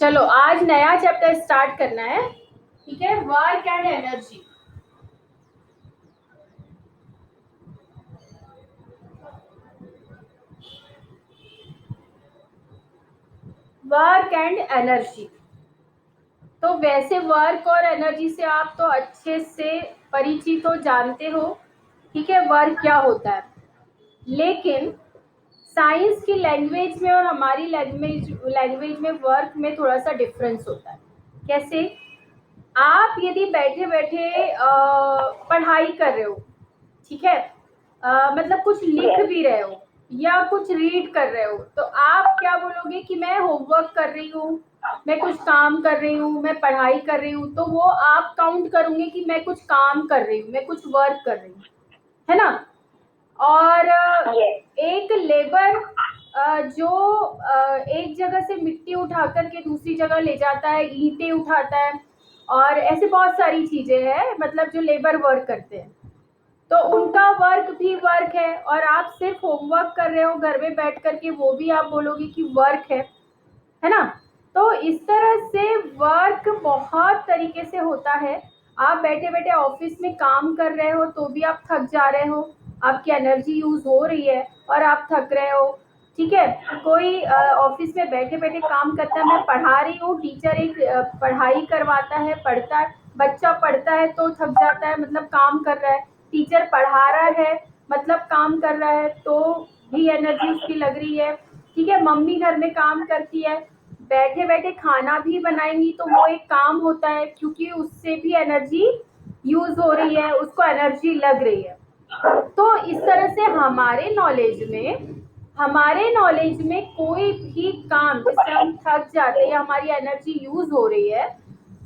चलो आज नया चैप्टर स्टार्ट करना है। ठीक है, work and energy. Work and energy. तो वैसे वर्क और एनर्जी से आप तो अच्छे से परिचित हो, जानते हो। ठीक है, वर्क क्या होता है। लेकिन साइंस की लैंग्वेज में और हमारी लैंग्वेज में वर्क में थोड़ा सा डिफरेंस होता है। कैसे? आप यदि बैठे बैठे पढ़ाई कर रहे हो, ठीक है, मतलब कुछ लिख भी रहे हो या कुछ रीड कर रहे हो, तो आप क्या बोलोगे कि मैं होमवर्क कर रही हूँ, मैं कुछ काम कर रही हूँ, मैं पढ़ाई कर रही हूँ। तो वो आप काउंट करोगे कि मैं कुछ काम कर रही हूँ, मैं कुछ वर्क कर रही हूँ, है ना। और एक लेबर जो एक जगह से मिट्टी उठा करके दूसरी जगह ले जाता है, ईंटें उठाता है, और ऐसे बहुत सारी चीजें हैं, मतलब जो लेबर वर्क करते हैं, तो उनका वर्क भी वर्क है। और आप सिर्फ होमवर्क कर रहे हो घर में बैठ करके, वो भी आप बोलोगे कि वर्क है ना। तो इस तरह से वर्क बहुत तरीके से होता है। आप बैठे बैठे ऑफिस में काम कर रहे हो तो भी आप थक जा रहे हो, आपकी एनर्जी यूज हो रही है और आप थक रहे हो। ठीक है, कोई ऑफिस में बैठे बैठे काम करता है, मैं पढ़ा रही हूँ, टीचर एक पढ़ाई करवाता है, पढ़ता है, बच्चा पढ़ता है तो थक जाता है, मतलब काम कर रहा है। टीचर पढ़ा रहा है, मतलब काम कर रहा है, तो भी एनर्जी उसकी लग रही है। ठीक है, मम्मी घर में काम करती है, बैठे बैठे खाना भी बनाएंगी तो वो एक काम होता है, क्योंकि उससे भी एनर्जी यूज हो रही है, उसको एनर्जी लग रही है। तो इस तरह से हमारे नॉलेज में कोई भी काम जिससे हम थक जाते हैं या हमारी एनर्जी यूज हो रही है,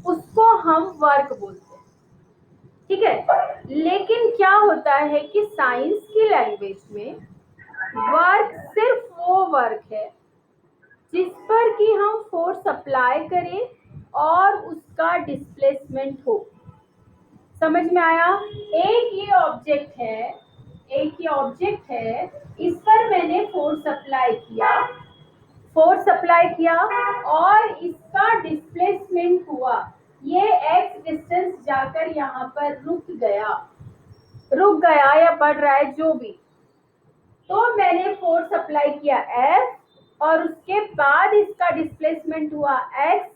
उसको हम वर्क बोलते हैं। ठीक है, लेकिन क्या होता है कि साइंस की लैंग्वेज में वर्क सिर्फ वो वर्क है जिस पर कि हम फोर्स अप्लाई करें और उसका डिस्प्लेसमेंट हो। समझ में आया? एक ये ऑब्जेक्ट है, इस पर मैंने फोर्स अप्लाई किया और इसका डिस्प्लेसमेंट हुआ। ये एक्स डिस्टेंस जाकर यहाँ पर रुक गया या बढ़ रहा है, जो भी। तो मैंने फोर्स अप्लाई किया एफ और उसके बाद इसका डिस्प्लेसमेंट हुआ एक्स।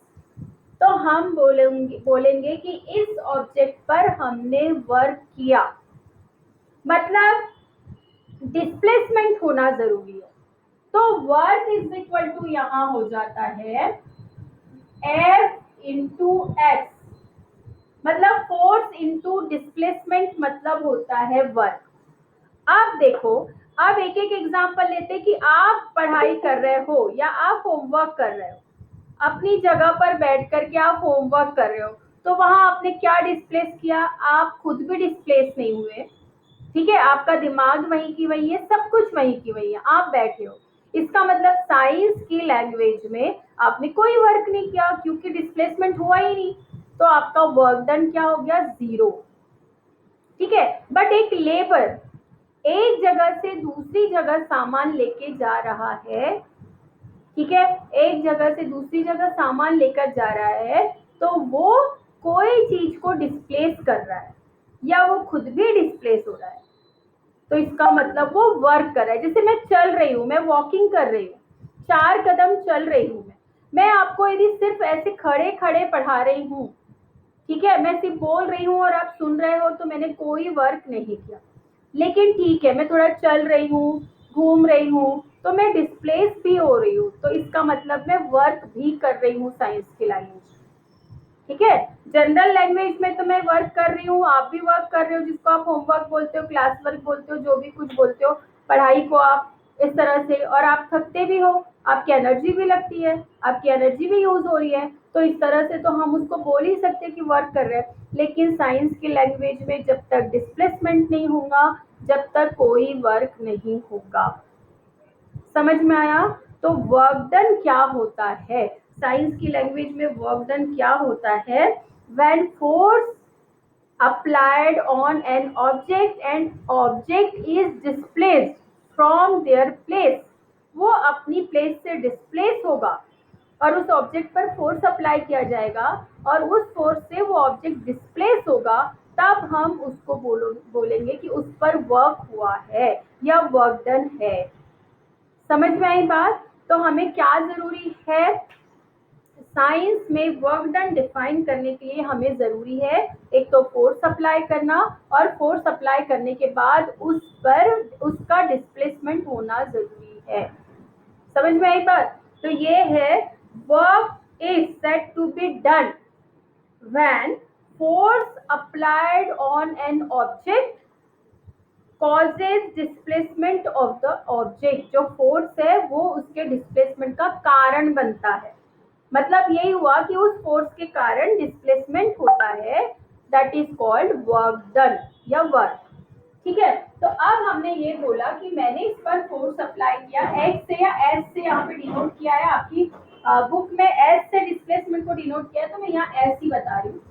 तो हम बोलेंगे कि इस ऑब्जेक्ट पर हमने वर्क किया, मतलब डिस्प्लेसमेंट होना जरूरी है। तो वर्क इज इक्वल टू यहाँ हो जाता है एफ इंटू एक्स, मतलब फोर्स इंटू डिस्प्लेसमेंट, मतलब होता है वर्क। आप देखो, अब एक एक एग्जांपल लेते हैं कि आप पढ़ाई कर रहे हो या आप होमवर्क कर रहे हो, अपनी जगह पर बैठ करके आप होमवर्क कर रहे हो, तो वहां आपने क्या डिस्प्लेस किया? आप खुद भी डिस्प्लेस नहीं हुए। ठीक है, आपका दिमाग वहीं की वहीं है, सब कुछ वहीं की वहीं है, आप बैठे हो। इसका मतलब साइंस की लैंग्वेज में आपने कोई वर्क नहीं किया, क्योंकि डिस्प्लेसमेंट हुआ ही नहीं। तो आपका वर्क डन क्या हो गया? जीरो। ठीक है, बट एक लेबर एक जगह से दूसरी जगह सामान लेके जा रहा है, ठीक है, एक जगह से दूसरी जगह सामान लेकर जा रहा है, तो वो कोई चीज को डिस्प्लेस कर रहा है या वो खुद भी डिस्प्लेस हो रहा है। तो इसका मतलब वो वर्क कर रहा है। जैसे मैं चल रही हूँ, मैं वॉकिंग कर रही हूँ, 4 कदम चल रही हूँ, मैं आपको यदि सिर्फ ऐसे खड़े खड़े पढ़ा रही हूँ, ठीक है, मैं सिर्फ बोल रही हूँ और आप सुन रहे हो, तो मैंने कोई वर्क नहीं किया। लेकिन ठीक है, मैं थोड़ा चल रही हूँ, घूम रही हूँ, तो मैं डिस्प्लेस भी हो रही हूँ, तो इसका मतलब मैं वर्क भी कर रही हूँ साइंस की लैंग्वेज। ठीक है, जनरल लैंग्वेज में तो मैं वर्क कर रही हूँ, आप भी वर्क कर रहे हो, जिसको आप होमवर्क बोलते हो, क्लास वर्क बोलते हो, जो भी कुछ बोलते हो, पढ़ाई को आप इस तरह से, और आप थकते भी हो, आपकी एनर्जी भी लगती है, आपकी एनर्जी भी यूज हो रही है, तो इस तरह से तो हम उसको बोल ही सकते कि वर्क कर रहे हैं। लेकिन साइंस की लैंग्वेज में जब तक डिस्प्लेसमेंट नहीं होगा, जब तक कोई वर्क नहीं होगा। समझ में आया? तो वर्क डन क्या होता है साइंस की लैंग्वेज में? वर्क डन क्या होता है? When force applied on an object and object is displaced from their place, वो अपनी प्लेस से डिस्प्लेस होगा और उस ऑब्जेक्ट पर फोर्स अप्लाई किया जाएगा और उस फोर्स से वो ऑब्जेक्ट डिस्प्लेस होगा, तब हम उसको बोलेंगे कि उस पर वर्क हुआ है या वर्क डन है। समझ में आई बात? तो हमें क्या जरूरी है, साइंस में वर्क डन डिफाइन करने के लिए हमें जरूरी है एक तो फोर्स अप्लाई करना, और फोर्स अप्लाई करने के बाद उस पर उसका डिस्प्लेसमेंट होना जरूरी है। समझ में आई बात? तो ये है work is said to be done when force applied on an object causes displacement of the object। जो फोर्स है वो उसके डिस्प्लेसमेंट का कारण बनता है। मतलब यही हुआ कि उस फोर्स के कारण डिस्प्लेसमेंट होता है, that is called work done या वर्क। ठीक है, तो अब हमने ये बोला कि मैंने इस पर फोर्स अप्लाई किया एक्स से या एस से, यहाँ पे डिनोट किया है आपकी बुक में एस से डिस्प्लेसमेंट को डिनोट किया है, तो मैं यहाँ एस ही बता रही हूँ,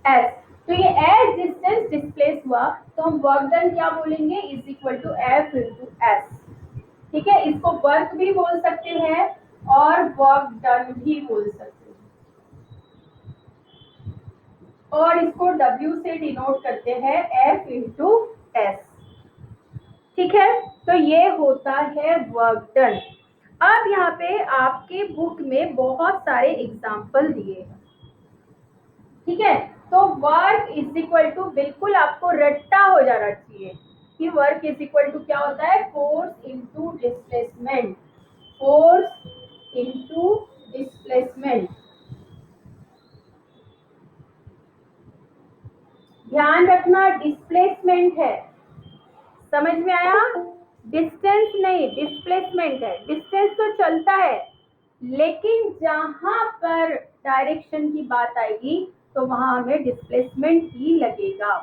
एस। तो ये एस डिस्टेंस डिस्प्लेस हुआ, तो हम वर्क डन क्या बोलेंगे, is equal to F into S. ठीक है, इसको वर्क भी बोल सकते हैं और वर्क डन भी बोल सकते हैं, और इसको W से डिनोट करते हैं F इंटू एस। ठीक है, तो ये होता है वर्क डन। अब यहाँ पे आपके बुक में बहुत सारे एग्जाम्पल दिए हैं। ठीक है, तो वर्क इज इक्वल टू, बिल्कुल आपको रट्टा हो जाना चाहिए कि वर्क इज इक्वल टू क्या होता है, force into displacement, force into displacement. ध्यान रखना डिस्प्लेसमेंट है, समझ में आया? डिस्टेंस नहीं, डिस्प्लेसमेंट है। डिस्टेंस तो चलता है, लेकिन जहां पर डायरेक्शन की बात आएगी तो वहां हमें डिस्प्लेसमेंट ही लगेगा।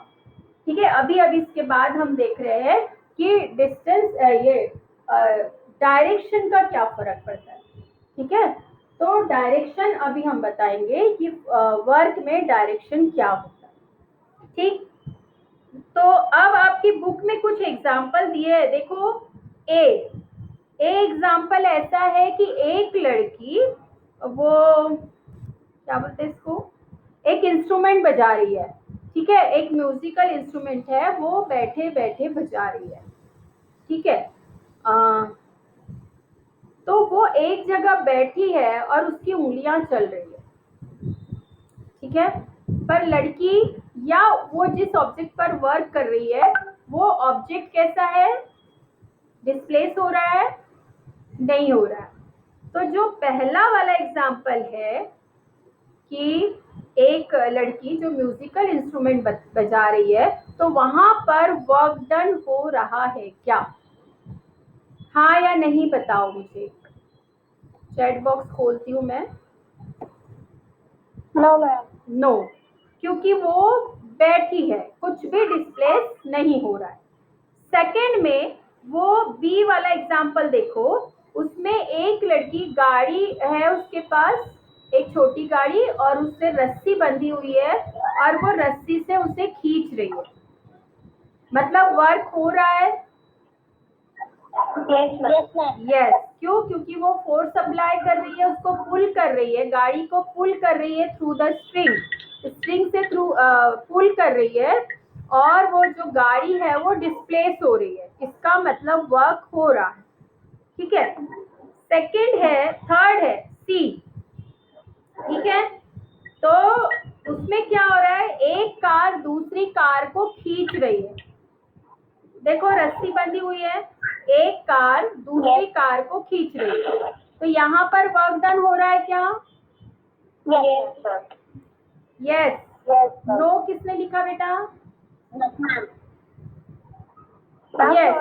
ठीक है, अभी अभी इसके बाद हम देख रहे हैं कि डिस्टेंस ये डायरेक्शन का क्या फर्क पड़ता है। ठीक है, तो डायरेक्शन अभी हम बताएंगे कि वर्क में डायरेक्शन क्या होता है। ठीक, तो अब आपकी बुक में कुछ एग्जाम्पल दिए हैं, देखो ए एग्जाम्पल ऐसा है कि एक लड़की, वो क्या बोलते हैं इसको, एक इंस्ट्रूमेंट बजा रही है। ठीक है, एक म्यूजिकल इंस्ट्रूमेंट है, वो बैठे बैठे बजा रही है। ठीक है, तो वो एक जगह बैठी है और उसकी उंगलियां चल रही है। ठीक है, पर लड़की या वो जिस ऑब्जेक्ट पर वर्क कर रही है वो ऑब्जेक्ट कैसा है, डिस्प्लेस हो रहा है, नहीं हो रहा है। तो जो पहला वाला एग्जाम्पल है कि एक लड़की जो म्यूजिकल इंस्ट्रूमेंट बजा रही है, तो वहां पर वर्क डन हो रहा है क्या, हाँ या नहीं बताओ मुझे। चैट बॉक्स खोलती हूँ मैं। No ma'am. नो, क्योंकि वो बैठी है, कुछ भी डिस्प्लेस नहीं हो रहा है। सेकंड में वो बी वाला एग्जाम्पल देखो, उसमें एक लड़की, गाड़ी है उसके पास, एक छोटी गाड़ी, और उससे रस्सी बंधी हुई है और वो रस्सी से उसे खींच रही है, मतलब वर्क हो रहा है। यस, क्यों? क्योंकि वो फोर्स अप्लाई कर रही है, उसको पुल कर रही है, गाड़ी को पुल कर रही है थ्रू द स्ट्रिंग, स्ट्रिंग से थ्रू पुल कर रही है, और वो जो गाड़ी है वो डिस्प्लेस हो रही है, इसका मतलब वर्क हो रहा है। ठीक है, सेकंड है, थर्ड है सी। ठीक है, तो उसमें क्या हो रहा है, एक कार दूसरी कार को खींच रही है, देखो रस्सी बंधी हुई है, एक कार दूसरी कार को खींच रही है, तो यहाँ पर वर्क डन हो रहा है क्या? यस। नो किसने लिखा बेटा? यस,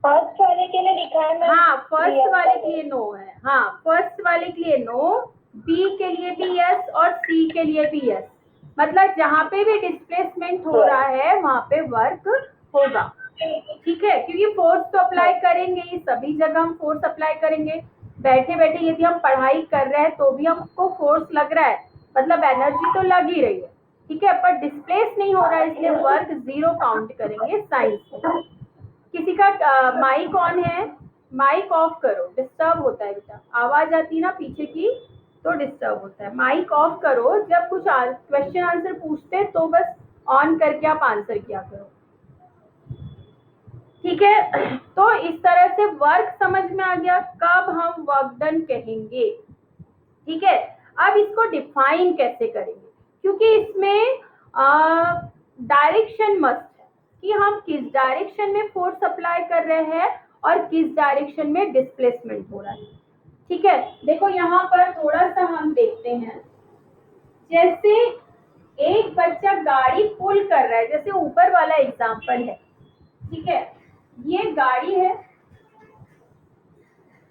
फर्स्ट वाले के लिए लिखा है मैम। हाँ फर्स्ट वाले के लिए नो है, हाँ फर्स्ट वाले के लिए नो, बी के लिए भी यस और सी के लिए भी यस। मतलब जहाँ पे भी डिस्प्लेसमेंट हो रहा है वहाँ पे वर्क होगा। ठीक है, क्योंकि फोर्स तो अप्लाई करेंगे ही, सभी जगह हम फोर्स अप्लाई करेंगे। बैठे बैठे यदि हम पढ़ाई कर रहे हैं तो भी हमको फोर्स लग रहा है, मतलब एनर्जी तो लग ही रही है। ठीक है, पर डिस्प्लेस नहीं हो रहा है, इसलिए वर्क 0 काउंट करेंगे साइंस में। किसी का माइक ऑन है, माइक ऑफ करो, डिस्टर्ब होता है बेटा, आवाज आती है ना पीछे की तो डिस्टर्ब होता है। माइक ऑफ करो, जब कुछ क्वेश्चन आंसर पूछते तो बस ऑन करके आप आंसर किया करो, ठीक है। तो इस तरह से वर्क समझ में आ गया, कब हम वर्क डन कहेंगे, ठीक है। अब इसको डिफाइन कैसे करेंगे, क्योंकि इसमें डायरेक्शन मस्ट है कि हम किस डायरेक्शन में फोर्स अप्लाई कर रहे हैं और किस डायरेक्शन में डिस्प्लेसमेंट हो रहा है, ठीक है। देखो यहाँ पर थोड़ा सा हम देखते हैं, जैसे एक बच्चा गाड़ी पुल कर रहा है, जैसे ऊपर वाला एग्जांपल है, ठीक है। ये गाड़ी है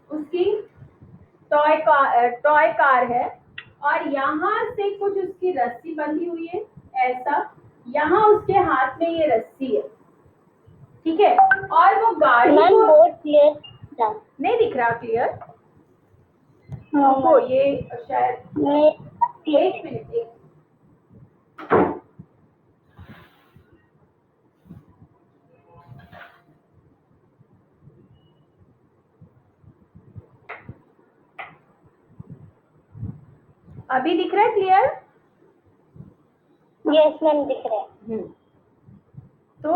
उसकी, टॉय कार है, और यहाँ से कुछ उसकी रस्सी बंधी हुई है ऐसा, यहाँ उसके हाथ में ये रस्सी है, ठीक है। और वो गाड़ी को बहुत क्लियर नहीं दिख रहा, क्लियर हाँ, तो ये शायद एक मिनट एक, अभी दिख रहा है क्लियर? यस मैम दिख रहा है। तो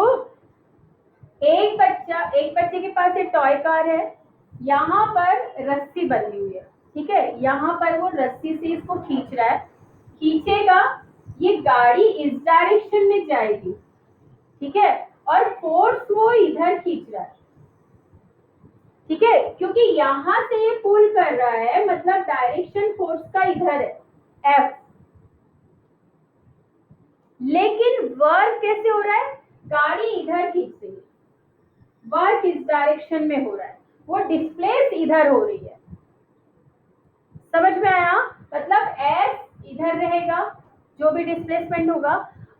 एक बच्चे के पास एक टॉय कार है, यहाँ पर रस्सी बंधी हुई है, ठीक है। यहाँ पर वो रस्सी से इसको खींच रहा है, खींचेगा, ये गाड़ी इस डायरेक्शन में जाएगी, ठीक है, और फोर्स वो इधर खींच रहा है, ठीक है, क्योंकि यहाँ से ये पुल कर रहा है, मतलब डायरेक्शन फोर्स का इधर है F। लेकिन वर्क कैसे हो रहा है, गाड़ी इधर खींच रही है, वर्क इस डायरेक्शन में हो रहा है, वो डिस्प्लेस इधर हो रही है, समझ में आया? मतलब S इधर रहेगा, जो भी डिस्प्लेसमेंट होगा।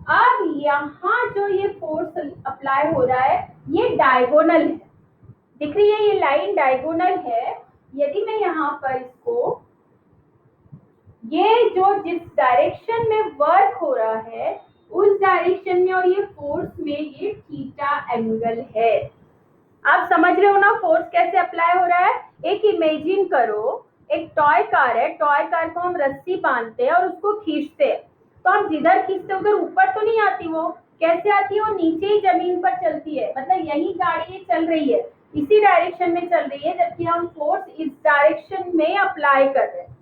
अब यहाँ जो ये फोर्स अप्लाई हो रहा है ये डायगोनल है, दिख रही है ये लाइन डायगोनल है। यदि मैं यहाँ पर इसको, ये जो जिस डायरेक्शन में वर्क हो रहा है उस डायरेक्शन में और ये फोर्स में ये थीटा एंगल है, आप समझ रहे हो ना फोर्स कैसे अप्लाई हो रहा है? एक इमेजिन करो, एक टॉय कार है, टॉय कार को हम रस्सी बांधते हैं और उसको खींचते हैं, तो हम जिधर खींचते उधर ऊपर तो नहीं आती, वो कैसे आती है, वो नीचे ही जमीन पर चलती है, मतलब यही गाड़ी ये चल रही है, इसी डायरेक्शन में चल रही है, जबकि हम फोर्स इस डायरेक्शन में अप्लाई कर रहे हैं।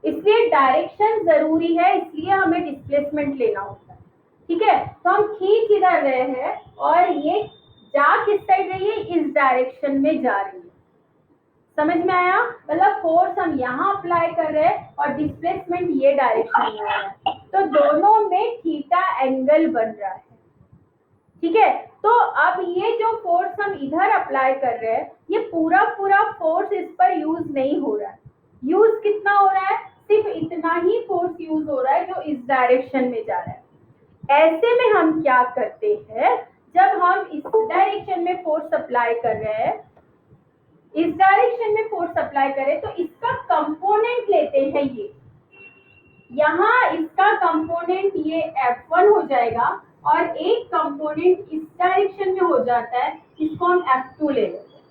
इसलिए डायरेक्शन जरूरी है, इसलिए हमें डिस्प्लेसमेंट लेना होता है, ठीक है। तो हम खींच इधर रहे हैं और ये जा किस साइड रही है, इस डायरेक्शन में जा रही है, समझ में आया? मतलब फोर्स हम यहाँ अप्लाई कर रहे हैं और डिस्प्लेसमेंट ये डायरेक्शन में हो रहा है, तो दोनों में थीटा एंगल बन रहा है, ठीक है। तो अब ये जो फोर्स हम इधर अप्लाई कर रहे हैं, ये पूरा पूरा फोर्स इस पर यूज नहीं हो रहा है, यूज कितना हो रहा है, सिर्फ इतना ही फोर्स यूज हो रहा है जो इस डायरेक्शन में जा रहा है। ऐसे में हम क्या करते हैं, जब हम इस डायरेक्शन में फोर्स अप्लाई कर रहे हैं, इस डायरेक्शन में फोर्स अप्लाई करें, तो इसका कंपोनेंट लेते हैं, ये यहाँ इसका कंपोनेंट ये F1 हो जाएगा और एक कंपोनेंट इस डायरेक्शन में हो जाता है, इसको हम F2 ले लेते हैं।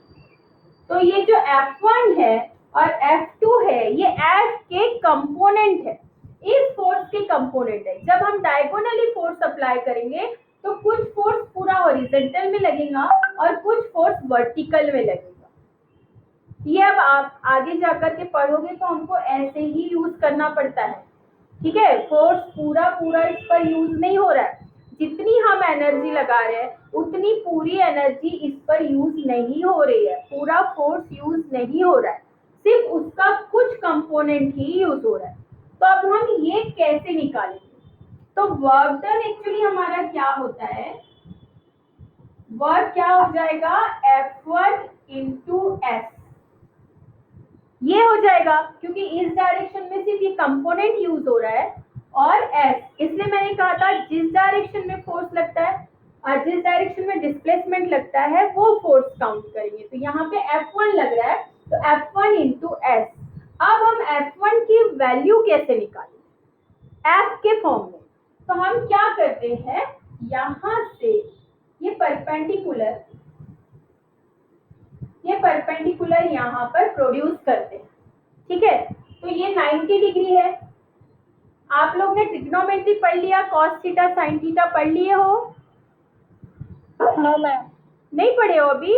तो ये जो F1 है और F2 है ये F के कंपोनेंट है, इस फोर्स के कंपोनेंट है। जब हम डायगोनली फोर्स अप्लाई करेंगे तो कुछ फोर्स पूरा हॉरिजॉन्टल में लगेगा और कुछ फोर्स वर्टिकल में लगेगा। ये अब आप आगे जाकर के पढ़ोगे तो हमको ऐसे ही यूज करना पड़ता है, ठीक है। फोर्स पूरा पूरा इस पर यूज नहीं हो रहा है, जितनी हम एनर्जी लगा रहे हैं उतनी पूरी एनर्जी इस पर यूज नहीं हो रही है, पूरा फोर्स यूज नहीं हो रहा है, सिर्फ उसका कुछ कंपोनेंट ही यूज हो रहा है। तो अब हम ये कैसे निकालेंगे? तो वर्क डन एक्चुअली हमारा क्या होता है, वर्क क्या हो जाएगा, F1 इंटू S, ये हो जाएगा, क्योंकि इस डायरेक्शन में सिर्फ ये कंपोनेंट यूज हो रहा है और S, इसलिए मैंने कहा था जिस डायरेक्शन में फोर्स लगता है और जिस डायरेक्शन में डिस्प्लेसमेंट लगता है वो फोर्स काउंट करेंगे। तो यहाँ पे F1 लग रहा है, तो F1 इंटू S। अब हम F1 की वैल्यू कैसे निकालेंगे, F के फॉर्म में? तो हम क्या करते हैं, यहाँ से ये परपेंडिकुलर ये परपेंडिकुलर यहाँ पर प्रोड्यूस करते हैं। ठीक है, तो ये 90 डिग्री है। आप लोग ने ट्रिग्नोमेट्री पढ़ लिया, कॉस थीटा साइन थीटा पढ़ लिए हो? No ma'am. नहीं पढ़े हो अभी?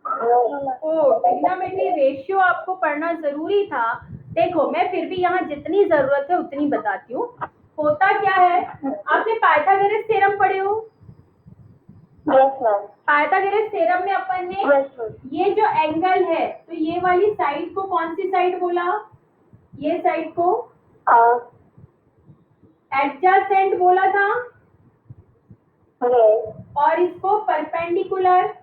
No ma'am. ट्रिग्नोमेट्री रेशियो आपको पढ़ना जरूरी था। देखो मैं फिर भी यहाँ जितनी जरूरत है उतनी बताती हूँ। होता क्या है, आपने पाइथागोरस थ्योरम पढ़े हो? Yes ma'am. पाइथागोरस थ्योरम में अपन ने यस मैम। ये जो एंगल है, तो ये वाली साइड को कौन सी साइड बोला? ये साइड को एडजेसेंट बोला था, और इसको परपेंडिकुलर,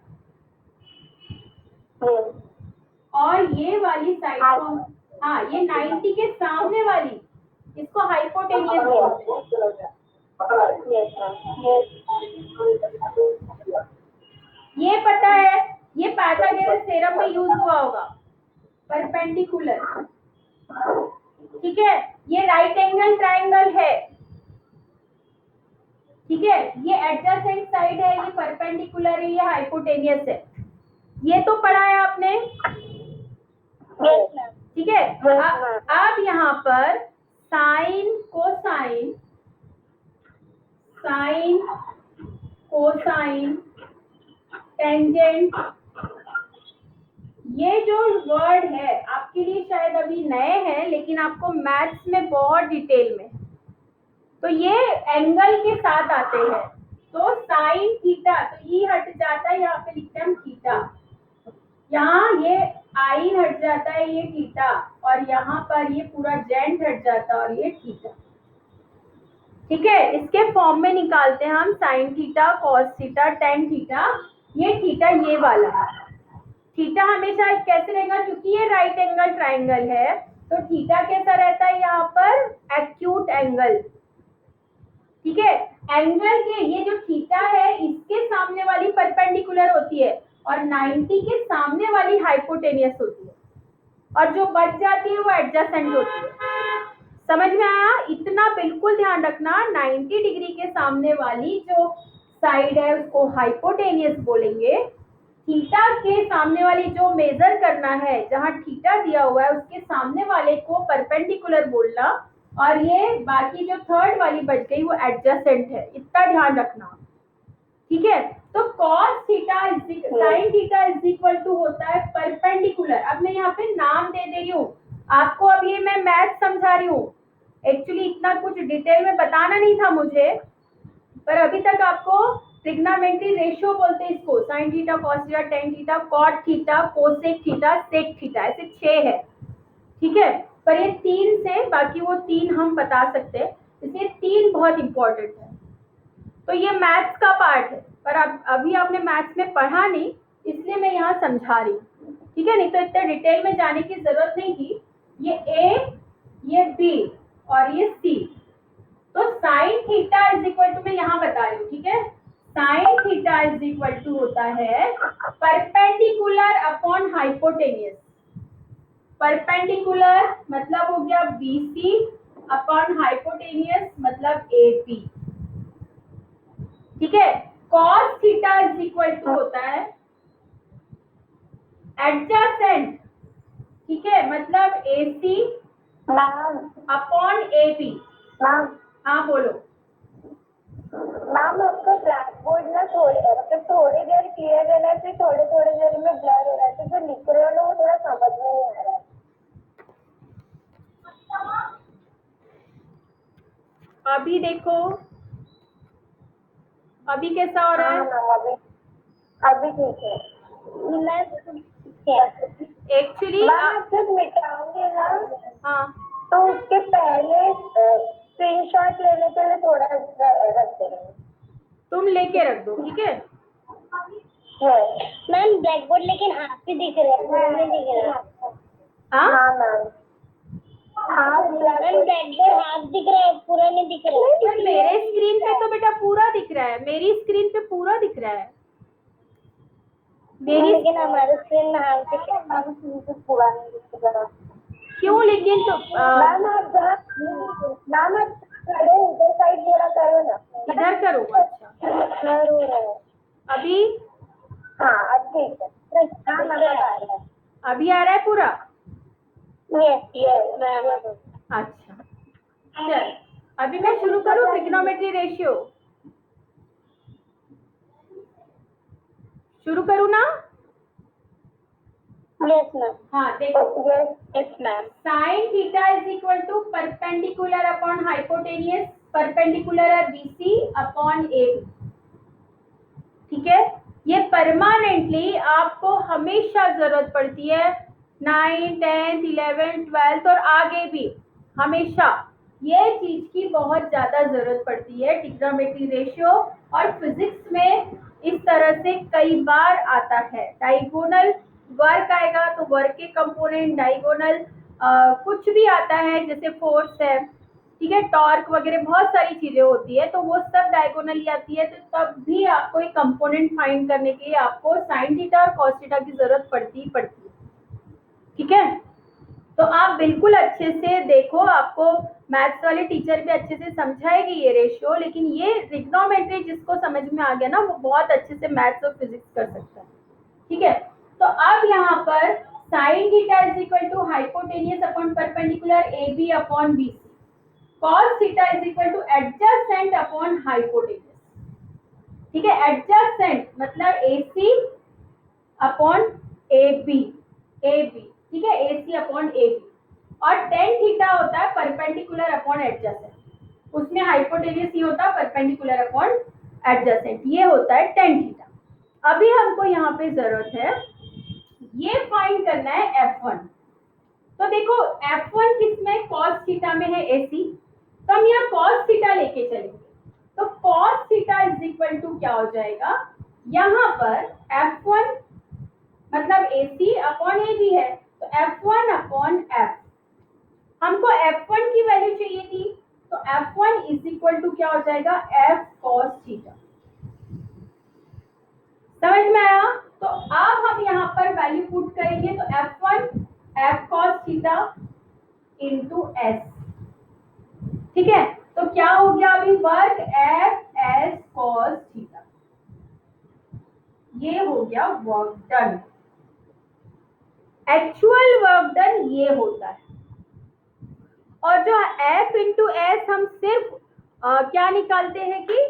और ये वाली साइड को, हाँ ये 90 के सामने वाली, इसको हाइपोटेनियस बोलते हैं। ये पता है, ये पाइथागोरस थ्योरम में यूज हुआ होगा, परपेंडिकुलर। ठीक है, ये राइट एंगल ट्रायंगल है। ठीक है, ये एडजेसेंट साइड है, ये परपेंडिकुलर है, ये हाइपोटेनियस है। ये तो पढ़ा है आपने? ठीक है, अब यहाँ पर sine cosine, sine cosine, tangent, ये जो वर्ड है आपके लिए शायद अभी नए हैं, लेकिन आपको मैथ्स में बहुत डिटेल में, तो ये एंगल के साथ आते हैं। तो साइन थीटा, तो ई हट जाता है, यहाँ पे लिखते हैं हम थीटा, यहाँ ये आई हट जाता है, ये थीटा, और यहाँ पर ये पूरा जेंट हट जाता है और ये थीटा। ठीक है, इसके फॉर्म में निकालते हैं हम sign theta, cos theta, tan theta. ये थीटा ये वाला, थीटा हमेशा कैसे रहेगा, क्योंकि ये राइट एंगल ट्रायंगल है, तो थीटा कैसा रहता है यहाँ पर? Acute angle. ठीक है, एंगल के ये जो थीटा है, इसके सामने वाली परपेंडिकुलर होती है, और 90 के सामने वाली हाइपोटेनियस होती है, और जो बच जाती है वो एडजेसेंट होती है। समझ में आया? इतना बिल्कुल ध्यान रखना, 90 डिग्री के सामने वाली जो साइड है उसको हाइपोटेनियस बोलेंगे। थीटा के सामने वाली जो मेजर करना है, जहां थीटा दिया हुआ है उसके सामने वाले को परपेंडिकुलर बोलना, और ये बाकी जो थर्ड वाली बच गई वो एडजेसेंट है। इतना ध्यान रखना। ठीक है, तो cos theta sin theta is equal to होता है परपेंडिकुलर। अब मैं यहाँ पे नाम दे रही हूँ आपको, अब ये मैं मैथ समझा रही हूँ, एक्चुअली इतना कुछ डिटेल में बताना नहीं था मुझे, पर अभी तक आपको ट्रिग्नोमेट्री रेशियो बोलते हैं इसको, sine theta, cos theta, tan theta, cot theta, cosec theta, sec theta, ऐसे 6 है। ठीक है, पर ये 3 से बाकी वो 3 हम बता सकते हैं, इसलिए 3 बहुत इंपॉर्टेंट है। तो ये मैथ्स का पार्ट है, पर अब अभी आपने मैथ्स में पढ़ा नहीं, इसलिए मैं यहाँ समझा रही हूँ। ठीक है, नहीं तो इतने डिटेल में जाने की जरूरत नहीं थी। ये ए, ये बी और ये सी, तो sine theta is equal to, मैं यहाँ बता रही हूँ। ठीक है, sine theta is equal to होता है परपेंडिकुलर अपॉन हाइपोटेनियस। परपेंडिकुलर मतलब हो गया बीसी अपॉन हाइपोटेनियस मतलब एपी। ठीक है, cos theta is equal to होता है एडजेसेंट। ठीक है, मतलब AC अपॉन AP। हाँ बोलो। मैम आपका ब्लैक बोर्ड ना थोड़ी देर क्लियर रहना है, फिर थोड़ी देर में ब्लर हो रहा है, तो जो लिख रहे हो ना वो थोड़ा समझ में नहीं आ रहा है। अभी देखो, अभी कैसा हो रहा है? अभी ठीक है। एक्चुअली आप जब मिटाओगे ना, हाँ, तो उसके पहले स्क्रीनशॉट लेने के लिए थोड़ा रख देंगे। तुम लेके रख दो। ठीक है, मैम ब्लैक बोर्ड लेकिन हाफ ही दिख रहा है, पूरा नहीं दिख रहा है। हाँ ma'am, half black board half दिख रहा है, पूरा नहीं दिख रहा है। पर मेरे स्क्रीन पे तो बेटा पूरा दिख रहा है, मेरी स्क्रीन पे पूरा दिख रहा है। मेरी लेकिन हमारे स्क्रीन में हाफ दिख रहा है, हमारी स्क्रीन पे पूरा नहीं दिख रहा। क्यों? लेकिन तो मैम आप जहाँ मैम आप खड़े इधर साइड थोड़ा करो ना। इधर करो। अच्छा, ब्लर हो रहा है अभी हाँ अब ठीक है। अभी आ रहा है पूरा? Yes ma'am. अच्छा, चल अभी मैं शुरू करूँ ट्रिग्नोमेट्री रेशियो? शुरू करूँ ना? Yes ma'am. हाँ देखो, yes ma'am. Sine theta is equal to perpendicular upon hypotenuse, perpendicular है BC अपॉन AB। ठीक है, ये परमानेंटली आपको हमेशा जरूरत पड़ती है, 9, 10, 11, 12 और आगे भी हमेशा ये चीज की बहुत ज्यादा जरूरत पड़ती है, ट्रिग्नोमेट्री रेशियो। और फिजिक्स में इस तरह से कई बार आता है, डायगोनल वर्क आएगा तो वर्क के कंपोनेंट डायगोनल, कुछ भी आता है जैसे फोर्स है, ठीक है, टॉर्क वगैरह बहुत सारी चीजें होती है, तो वो सब डायगोनली आती है। तो तब भी आपको एक कंपोनेंट फाइंड करने के लिए आपको साइन थीटा और कॉस थीटा की जरूरत पड़ती है। ठीक है, तो आप बिल्कुल अच्छे से देखो, आपको मैथ्स वाले टीचर भी अच्छे से समझाएगी ये रेशियो, लेकिन ये ट्रिग्नोमेट्री जिसको समझ में आ गया ना, वो बहुत अच्छे से मैथ्स और फिजिक्स कर सकता है। ठीक है, तो अब यहाँ पर sine theta is equal to hypotenuse upon perpendicular AB upon BC, cos theta is equal to adjacent upon hypotenuse। ठीक है, adjacent मतलब AC अपॉन AB, ठीक है, AC अपॉन AB। और tan थीटा होता है परपेंडिकुलर अपॉन एडजेसेंट, उसमें hypotenuse ही होता है परपेंडिकुलर अपॉन एडजेसेंट, ये होता है tan थीटा। अभी हमको यहाँ पे जरूरत है ये फाइंड करना है F1। तो देखो F1 किसमें, cos थीटा में है AC, तो हम यहाँ cos थीटा लेके चलेंगे। तो cos theta is equal to क्या हो जाएगा, यहाँ पर F1 मतलब AC अपॉन AB है, तो F1 अपॉन F, हमको F1 की वैल्यू चाहिए थी, तो F1 इज इक्वल टू क्या हो जाएगा, F cos थीटा। समझ में आया? तो अब हम यहाँ पर वैल्यू पुट करेंगे, तो F1 F cos theta into S। ठीक है, तो क्या हो गया अभी, work F S cos theta, ये हो गया work done. Actual work done ये होता है, और जो F इंटू एस हम सिर्फ क्या निकालते हैं कि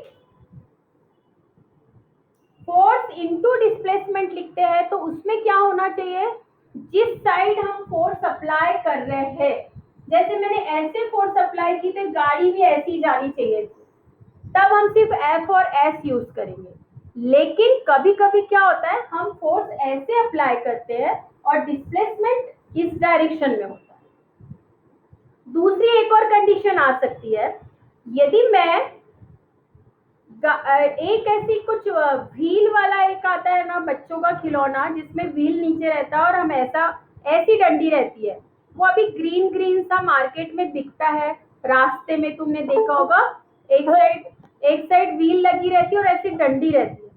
फोर्स इंटू डिस्प्लेसमेंट लिखते हैं, तो उसमें क्या होना चाहिए, जिस साइड हम फोर्स अप्लाई कर रहे हैं, जैसे मैंने ऐसे फोर्स अप्लाई की तो गाड़ी भी ऐसी जानी चाहिए थी, तब हम सिर्फ F और S यूज करेंगे। लेकिन कभी कभी क्या होता है, हम फोर्स ऐसे अप्लाई करते हैं और डिस्प्लेसमेंट इस डायरेक्शन में होता है। दूसरी एक और कंडीशन आ सकती है, यदि मैं एक ऐसी कुछ व्हील वाला एक आता है ना बच्चों का खिलौना, जिसमें व्हील नीचे रहता है और हम ऐसी डंडी रहती है, वो अभी ग्रीन ग्रीन सा मार्केट में दिखता है, रास्ते में तुमने देखा होगा, एक साइड व्हील लगी रहती है और ऐसी डंडी रहती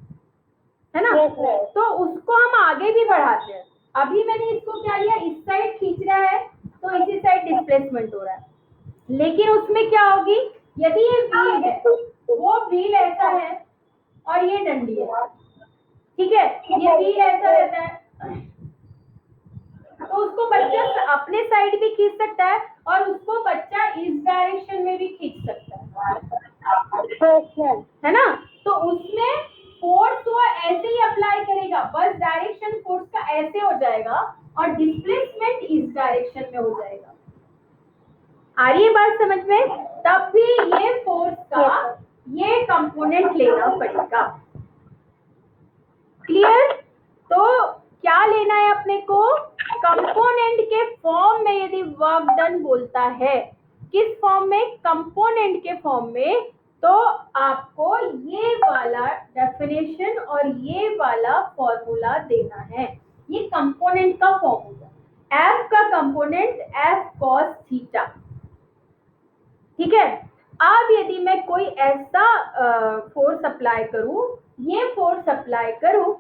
है ना, तो उसको हम आगे भी बढ़ाते हैं। अभी मैंने इसको क्या लिया, इस साइड खींच रहा है तो इसी साइड डिस्प्लेसमेंट हो रहा है, लेकिन उसमें क्या होगी, यदि ये व्हील है, वो व्हील ऐसा है और ये डंडी है, ठीक है, ये व्हील ऐसा रहता है, तो उसको बच्चा अपने साइड भी खींच सकता है और उसको बच्चा इस डायरेक्शन में भी खींच सकता है ना, तो उसमें फोर्स वो ऐसे ही अप्लाई करेगा, बस डायरेक्शन फोर्स का ऐसे हो जाएगा और डिस्प्लेसमेंट इस डायरेक्शन में हो जाएगा। आ रही है बात समझ में? तब भी ये फोर्स का ये कंपोनेंट लेना पड़ेगा। क्लियर? तो क्या लेना है अपने को, कंपोनेंट के फॉर्म में यदि वर्क डन बोलता है, किस फॉर्म में, कंपोनेंट के फॉर्म में, तो आपको ये वाला डेफिनेशन और ये वाला फॉर्मूला देना है। ये कंपोनेंट का फॉर्मूला, F का कंपोनेंट F cos थीटा। ठीक है, अब यदि मैं कोई ऐसा फोर्स अप्लाई करूं, ये फोर्स अप्लाई करूं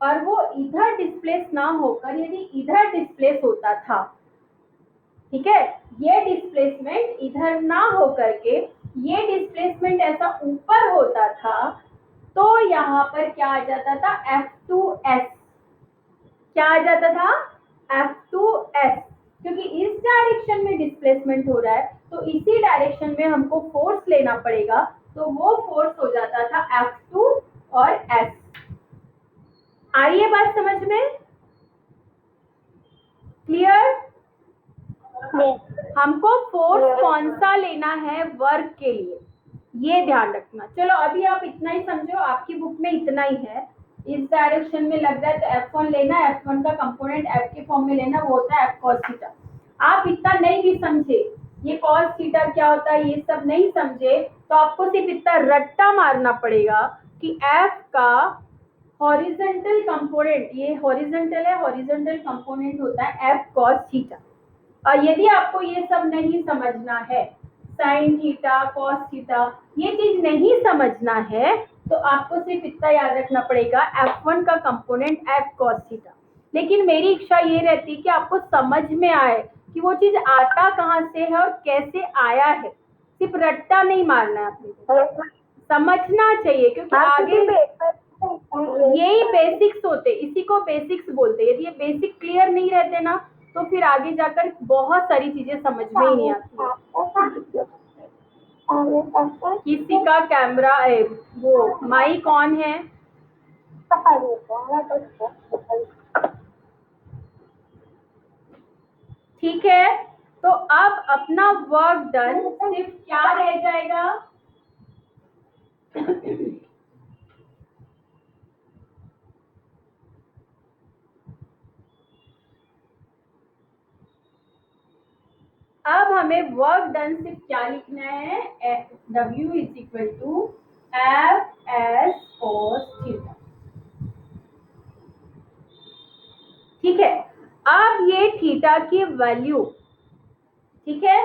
और वो इधर डिस्प्लेस ना होकर यदि इधर डिस्प्लेस होता था, ठीक है, ये डिस्प्लेसमेंट इधर ना होकर के ये डिस्प्लेसमेंट ऐसा ऊपर होता था, तो यहाँ पर क्या आ जाता था, F2S। क्या आ जाता था, F2S, क्योंकि इस डायरेक्शन में डिस्प्लेसमेंट हो रहा है तो इसी डायरेक्शन में हमको फोर्स लेना पड़ेगा, तो वो फोर्स हो जाता था F2 और S। आ रही है बात समझ में? क्लियर? हमको फोर्स कौन सा लेना है वर्क के लिए, ये ध्यान रखना। चलो अभी आप इतना ही समझो, आपकी बुक में इतना ही है। इस डायरेक्शन में लग रहा है तो F1 लेना, F1 का कंपोनेंट F के फॉर्म में लेना, वो होता है F cos थीटा। आप इतना नहीं भी समझे, ये cos थीटा क्या होता है ये सब नहीं समझे, तो आपको सिर्फ इतना रट्टा मारना पड़ेगा कि F का हॉरिजॉन्टल कंपोनेंट, ये हॉरिजॉन्टल है, हॉरिजॉन्टल कंपोनेंट होता है F cos थीटा। और यदि आपको ये सब नहीं समझना है, साइन थीटा, कॉस थीटा, ये चीज नहीं समझना है, तो आपको सिर्फ इतना याद रखना पड़ेगा F1 का कंपोनेंट F cos थीटा। लेकिन मेरी इच्छा ये रहती कि आपको समझ में आए कि वो चीज आता कहाँ से है और कैसे आया है, सिर्फ रट्टा नहीं मारना है, आपको समझना चाहिए, क्योंकि आगे यही बेसिक्स होते, इसी को बेसिक्स बोलते। यदि ये बेसिक क्लियर नहीं रहते ना, तो फिर आगे जाकर बहुत सारी चीजें समझ में ही नहीं आती है। किसी का कैमरा है, वो माइक ऑन है? ठीक है, तो अब अपना वर्क डन सिर्फ क्या रह जाएगा, अब हमें वर्क डन सिर्फ क्या लिखना है, W is equal to F S cos theta. ठीक है, अब ये थीटा की वैल्यू, ठीक है,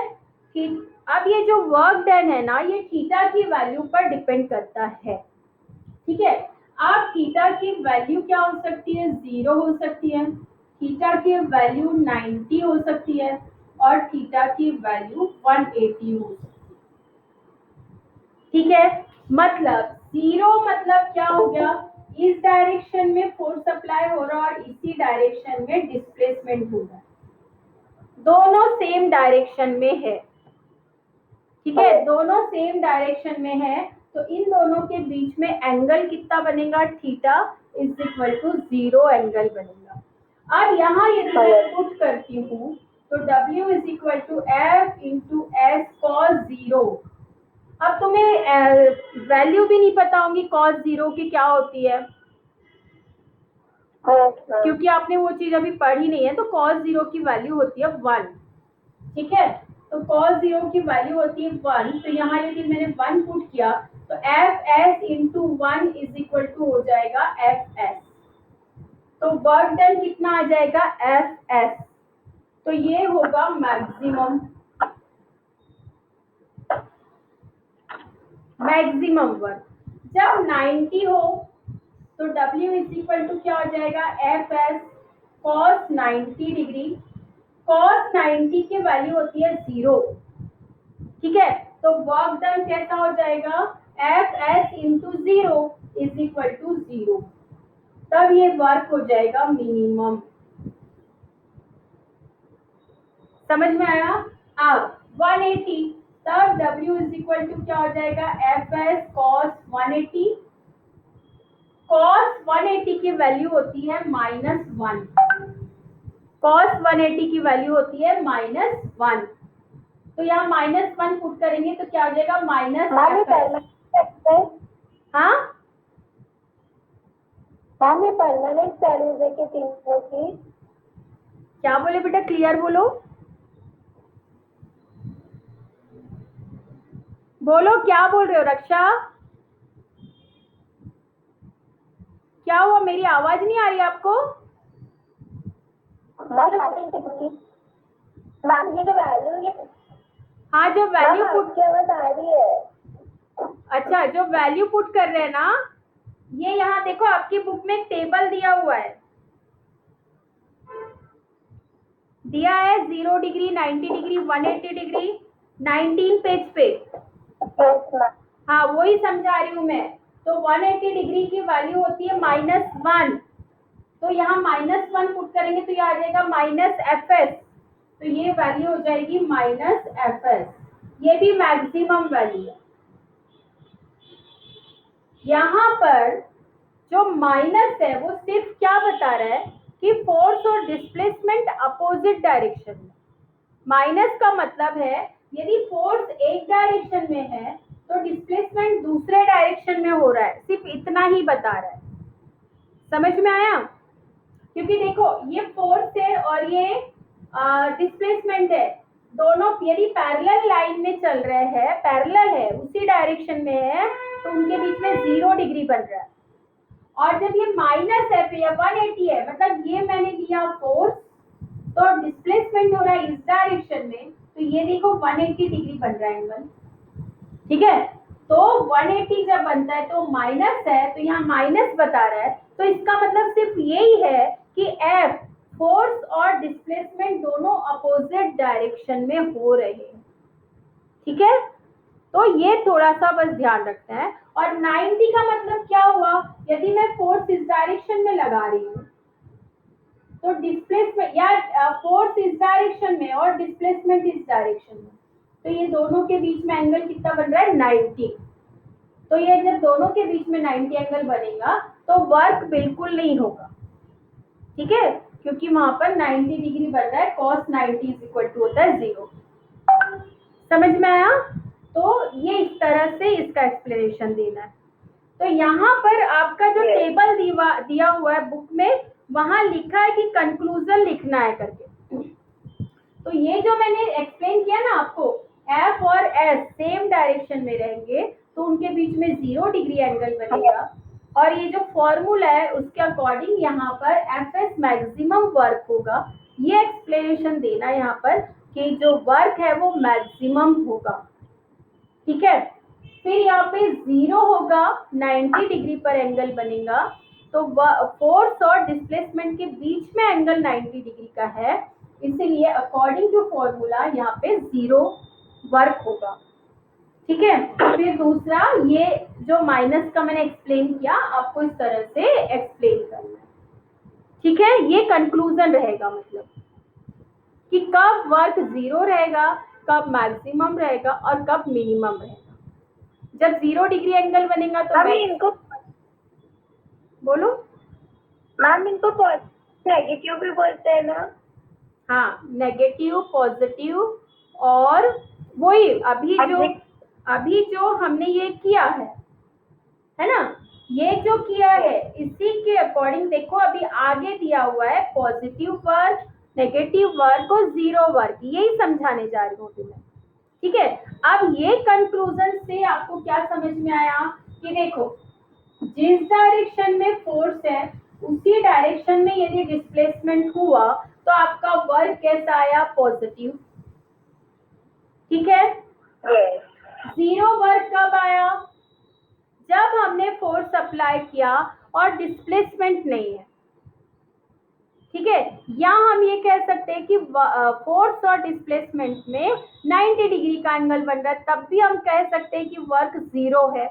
अब ये जो वर्क डन है ना, ये थीटा की वैल्यू पर डिपेंड करता है। ठीक है, अब थीटा की वैल्यू क्या हो सकती है, 0 हो सकती है, थीटा की वैल्यू 90 हो सकती है, और थीटा की वैल्यू 180 हो सकती है। ठीक है, मतलब 0 मतलब क्या हो गया, इस डायरेक्शन में फोर्स अप्लाई हो रहा है और इसी डायरेक्शन में डिस्प्लेसमेंट हो रहा है, दोनों सेम डायरेक्शन में है। ठीक है, दोनों सेम डायरेक्शन में है, तो इन दोनों के बीच में एंगल कितना बनेगा, theta is equal to 0 angle बनेगा। अब यहाँ यदि मैं पुट करती हूँ तो W is equal to F into S cos 0। अब तुम्हें वैल्यू भी नहीं पता होंगी cos 0 की क्या होती है, क्योंकि आपने वो चीज अभी पढ़ी नहीं है। तो cos 0 की वैल्यू होती है 1। ठीक है, तो cos 0 की वैल्यू होती है 1, तो यहाँ यदि मैंने 1 पुट किया तो Fs into 1 is equal to हो जाएगा Fs, तो वर्क डन कितना आ जाएगा, Fs, तो ये होगा मैक्सिमम वर्क। जब 90 हो तो W इज इक्वल टू क्या हो जाएगा, Fs cos 90 डिग्री, cos 90 की वैल्यू होती है 0। ठीक है, तो वर्क डन कैसा हो जाएगा, Fs into 0 is equal to 0, तब ये वर्क हो जाएगा मिनिमम। समझ में आया? अब 180, तब W इज इक्वल टू क्या हो जाएगा, Fs cos 180, cos 180 की वैल्यू होती है -1, cos 180 की वैल्यू होती है -1, तो यहाँ -1 पुट करेंगे तो क्या हो जाएगा, माइनस। हाँ, परमानेंट वैल्यूज है कि तीनों की? क्या बोले बेटा, क्लियर बोलो, बोलो क्या बोल रहे हो रक्षा, क्या हुआ, मेरी आवाज नहीं आ रही आपको? हाँ, जो वैल्यू पुट, आ रही है। अच्छा जो वैल्यू पुट कर रहे हैं ना, ये यहाँ देखो आपकी बुक में एक टेबल दिया हुआ है, दिया है 0 डिग्री, 90 डिग्री, 180 डिग्री, 19 पेज पे। हाँ, वही समझा रही हूँ मैं। तो 180 डिग्री की वैल्यू होती है -1, तो यहाँ -1 पुट करेंगे तो ये आ जाएगा -Fs, तो ये वैल्यू हो जाएगी -Fs। ये भी मैक्सिमम वैल्यू है। यहाँ पर जो माइनस है वो सिर्फ क्या बता रहा है कि फोर्स और डिस्प्लेसमेंट अपोजिट डायरेक्शन में। माइनस का मतलब है यदि फोर्स एक डायरेक्शन में है तो डिस्प्लेसमेंट दूसरे डायरेक्शन में हो रहा है, सिर्फ इतना ही बता रहा है। समझ में आया? क्योंकि देखो ये फोर्स है और ये डिस्प्लेसमेंट है, दोनों यदि पैरेलल लाइन में चल रहे हैं, पैरेलल है, उसी डायरेक्शन में है, तो उनके बीच में 0 डिग्री बन रहा है। और जब ये -F या 180 है, मतलब ये मैंने लिया फोर्स, तो डिस्प्लेसमेंट हो रहा है इस डायरेक्शन में, तो ये देखो 180 डिग्री बन रहा है एंगल। ठीक है, तो 180 जब बनता है तो माइनस है, तो यहाँ माइनस बता रहा है, तो इसका मतलब सिर्फ यही है कि F फोर्स और डिस्प्लेसमेंट दोनों अपोजिट डायरेक्शन में हो रहे हैं। ठीक है, तो ये थोड़ा सा बस ध्यान रखना है। और 90 का मतलब क्या हुआ, यदि मैं फोर्स इस डायरेक्शन में लगा रही हूँ तो डिस्प्लेसमेंट या फोर्स इस डायरेक्शन में और डिस्प्लेसमेंट इस डायरेक्शन में, तो ये दोनों के बीच में एंगल कितना बन रहा है 90। तो ये जब दोनों के बीच में 90 एंगल बनेगा तो वर्क बिल्कुल नहीं होगा। ठीक है, क्योंकि वहां पर 90 डिग्री बन रहा है, cos 90 होता है 0। समझ में आया? तो ये इस तरह से इसका एक्सप्लेनेशन देना है। तो यहाँ पर आपका जो टेबल दिया हुआ है बुक में, वहां लिखा है कि कंक्लूजन लिखना है करके। तो ये जो मैंने एक्सप्लेन किया ना आपको, F और S सेम डायरेक्शन में रहेंगे तो उनके बीच में 0 डिग्री एंगल बनेगा, और ये जो फॉर्मूला है उसके अकॉर्डिंग यहाँ पर Fs मैक्सिमम वर्क होगा। ये एक्सप्लेनेशन देना यहाँ पर कि जो वर्क है वो मैक्सिमम होगा। ठीक है, फिर यहाँ पे 0 होगा, 90 डिग्री पर एंगल बनेगा, तो फोर्स और डिस्प्लेसमेंट के बीच में एंगल 90 डिग्री का है, इसीलिए अकॉर्डिंग टू फॉर्मूला यहाँ पे 0 वर्क होगा। ठीक है, फिर दूसरा, ये जो माइनस का मैंने एक्सप्लेन किया, आपको इस तरह से एक्सप्लेन करना है। ठीक है, ये कंक्लूजन रहेगा, मतलब कि कब वर्क 0 रहेगा, कब मैक्सिमम रहेगा और कब मिनिमम रहेगा। जब 0 डिग्री एंगल बनेगा तो इनको बोलो मैम, इनको नेगेटिव भी बोलते हैं ना? हाँ, नेगेटिव, पॉजिटिव, और वही अभी जो हमने ये किया है ना, ये जो किया है इसी के अकॉर्डिंग देखो, अभी आगे दिया हुआ है पॉजिटिव वर्क, नेगेटिव वर्क और 0 वर्क, यही समझाने जा रही हूँ मैं। ठीक है, अब ये कंक्लूजन से आपको क्या समझ में आया कि देखो, जिस डायरेक्शन में फोर्स है उसी डायरेक्शन में यदि डिस्प्लेसमेंट हुआ तो आपका वर्क कैसा आया, पॉजिटिव। ठीक है, 0 वर्क कब आया, जब हमने फोर्स अप्लाई किया और डिस्प्लेसमेंट नहीं है। ठीक है, या हम ये कह सकते हैं कि फोर्स और डिस्प्लेसमेंट में 90 डिग्री का एंगल बन रहा है, तब भी हम कह सकते हैं कि वर्क 0 है।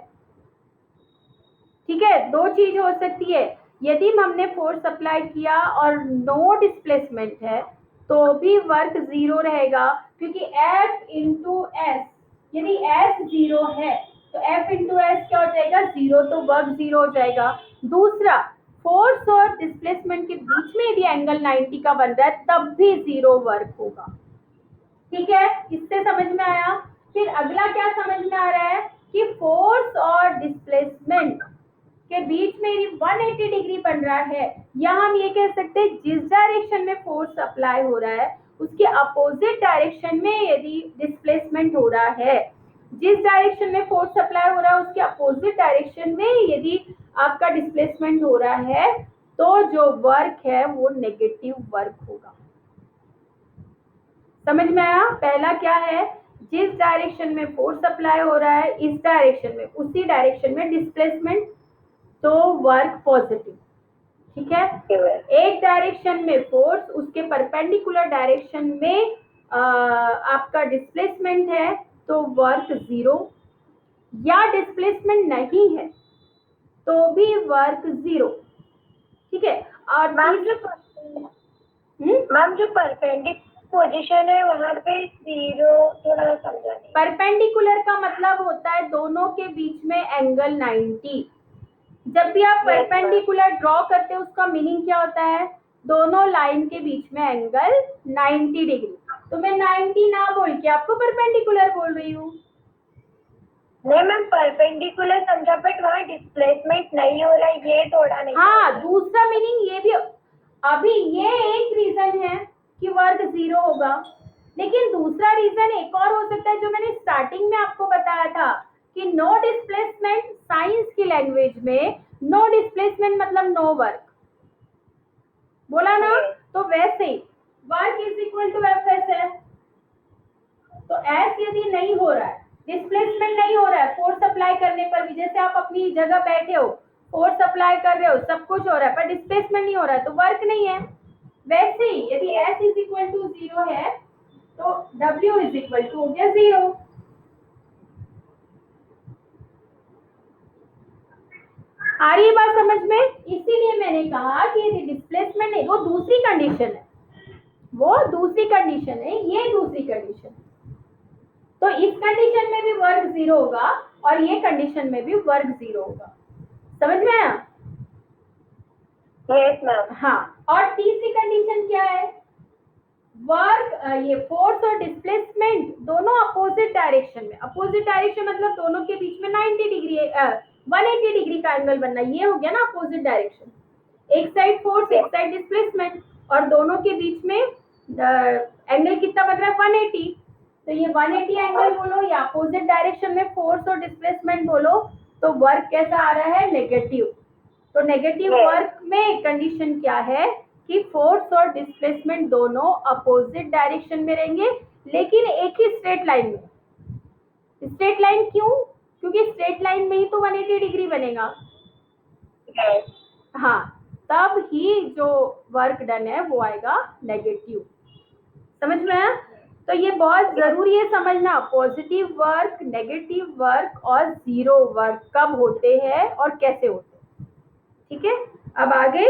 ठीक है, दो चीज हो सकती है, यदि हमने फोर्स अप्लाई किया और नो डिस्प्लेसमेंट है तो भी वर्क 0 रहेगा, क्योंकि F इंटू एस, यदि S 0 है तो F इंटू एस क्या हो जाएगा, 0, तो वर्क 0 हो जाएगा। दूसरा, फोर्स और डिस्प्लेसमेंट के बीच में यदि एंगल 90 का बन रहा है तब भी 0 वर्क होगा। ठीक है, इससे समझ में आया? फिर अगला क्या समझ में आ रहा है कि फोर्स और डिस्प्लेसमेंट के बीच में यदि 180 डिग्री बन रहा है, या हम ये कह सकते हैं जिस डायरेक्शन में फोर्स अप्लाई हो रहा है उसके अपोजिट डायरेक्शन में यदि डिस्प्लेसमेंट हो रहा है, जिस डायरेक्शन में फोर्स अप्लाई हो रहा है उसके अपोजिट डायरेक्शन में यदि आपका डिस्प्लेसमेंट हो रहा है, तो जो वर्क है वो नेगेटिव वर्क होगा। समझ में आया? पहला क्या है, जिस डायरेक्शन में फोर्स अप्लाई हो रहा है इस डायरेक्शन में, उसी डायरेक्शन में डिस्प्लेसमेंट, तो वर्क पॉजिटिव। ठीक है, एक डायरेक्शन में फोर्स, उसके परपेंडिकुलर डायरेक्शन में आपका डिस्प्लेसमेंट है तो वर्क 0, या डिस्प्लेसमेंट नहीं है तो भी वर्क 0। ठीक है, और मैम जो परपेंडिकुलर पोजीशन है वहाँ पे 0 थोड़ा समझा नहीं। परपेंडिकुलर का मतलब होता है दोनों के बीच में एंगल 90। जब भी आप परपेंडिकुलर ड्रॉ करते हैं उसका मीनिंग क्या होता है, दोनों लाइन के बीच में एंगल 90 डिग्री। तो मैं 90 ना बोल के आपको परपेंडिकुलर बोल रही हूँ। नहीं मैम, परपेंडिकुलर समझा, बट वहाँ डिस्प्लेसमेंट नहीं हो रहा है, ये थोड़ा नहीं। हाँ, दूसरा मीनिंग ये भी, अभी ये एक रीजन है कि वर्क 0 होगा, लेकिन दूसरा रीजन एक और हो सकता है जो मैंने स्टार्टिंग में आपको बताया था कि नो डिस्प्लेसमेंट, साइंस की लैंग्वेज में नो डिस्प्लेसमेंट मतलब नो वर्क बोला ना। तो वैसे ही work is equal to F S है। तो एस यदि नहीं हो रहा है, डिस्प्लेसमेंट नहीं हो रहा है फोर्स अप्लाई करने पर भी, जैसे आप अपनी जगह बैठे हो, फोर्स अप्लाई कर रहे हो, सब कुछ हो रहा है, पर डिस्प्लेसमेंट नहीं हो रहा है तो वर्क नहीं है। वैसे ही यदि एस इज इक्वल टू 0 है तो डब्ल्यू इज इक्वल टू हो गया 0। आ रही है बात समझ में? इसीलिए मैंने कहा कि यदि डिस्प्लेसमेंट नहीं, वो दूसरी कंडीशन है, वो दूसरी कंडीशन है, ये दूसरी कंडीशन। तो इस कंडीशन में भी वर्क 0 होगा और ये कंडीशन में भी वर्क 0 होगा। समझ में आया? Yes ma'am. हाँ, और तीसरी कंडीशन क्या है, वर्क ये फोर्स और डिस्प्लेसमेंट दोनों अपोजिट डायरेक्शन में। अपोजिट डायरेक्शन मतलब दोनों के बीच में 90 डिग्री 180 डिग्री का एंगल बनना, ये हो गया ना अपोजिट डायरेक्शन। एक साइड फोर्स, एक साइड डिस्प्लेसमेंट, और दोनों के बीच में एंगल कितना बन रहा है 180। तो ये 180 एंगल बोलो या अपोजिट डायरेक्शन में फोर्स और डिस्प्लेसमेंट बोलो, तो वर्क कैसा आ रहा है, नेगेटिव। तो नेगेटिव वर्क में कंडीशन क्या है कि फोर्स और डिस्प्लेसमेंट दोनों अपोजिट डायरेक्शन में रहेंगे, लेकिन एक ही स्ट्रेट लाइन में। स्ट्रेट लाइन क्यों? क्योंकि स्ट्रेट लाइन में ही तो 180 डिग्री बनेगा। हाँ, तब ही जो वर्क डन है वो आएगा नेगेटिव। समझ में आया? तो ये बहुत जरूरी है समझना, पॉजिटिव वर्क, नेगेटिव वर्क और 0 वर्क कब होते हैं और कैसे होते हैं। ठीक है, अब आगे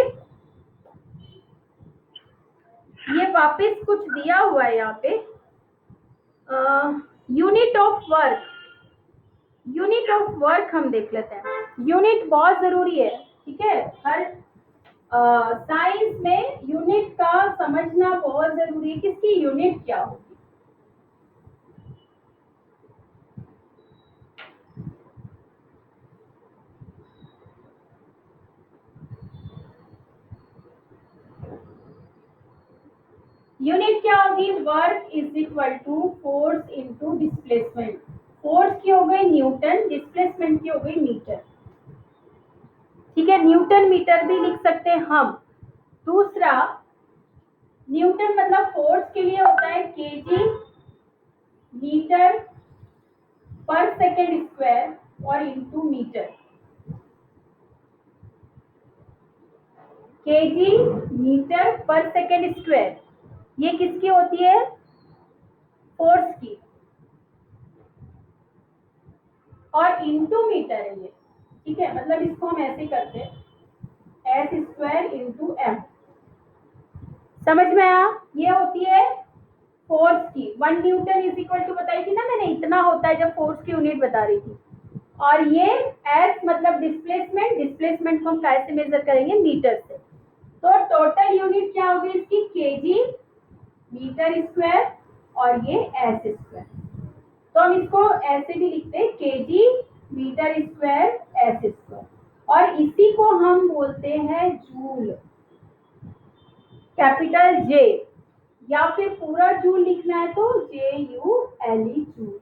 ये वापस कुछ दिया हुआ है यहाँ पे, unit of work. Unit of work हम देख लेते हैं, यूनिट बहुत जरूरी है। ठीक है, हर साइंस में यूनिट का समझना बहुत जरूरी है, किसकी यूनिट क्या होगी। यूनिट क्या होगी, work is equal to force into displacement. Force की हो गई न्यूटन, डिस्प्लेसमेंट की हो गई मीटर। ठीक है, न्यूटन मीटर भी लिख सकते हैं हम। दूसरा, न्यूटन मतलब फोर्स के लिए होता है केजी मीटर पर सेकेंड स्क्वायर और इनटू मीटर। केजी मीटर पर सेकेंड स्क्वायर, ये किसकी होती है, फोर्स की, और इनटू मीटर है ये। ठीक है, मतलब इसको हम ऐसे करते हैं, एस स्क्वायर इंटू एम। समझ में आया? ये होती है फोर्स की। 1 न्यूटन इज इक्वल टू बताई थी ना मैंने, इतना होता है जब फोर्स की यूनिट बता रही थी। और ये एस मतलब डिस्प्लेसमेंट, डिस्प्लेसमेंट को हम कैसे मेजर करेंगे, मीटर से। तो टोटल यूनिट क्या होगी इसकी, केजी मीटर स्क्वायर और ये एस स्क्वायर। तो हम इसको ऐसे भी लिखते हैं, KG metre square S square, और इसी को हम बोलते हैं जूल, कैपिटल जे, या फिर पूरा जूल लिखना है तो JULE जूल।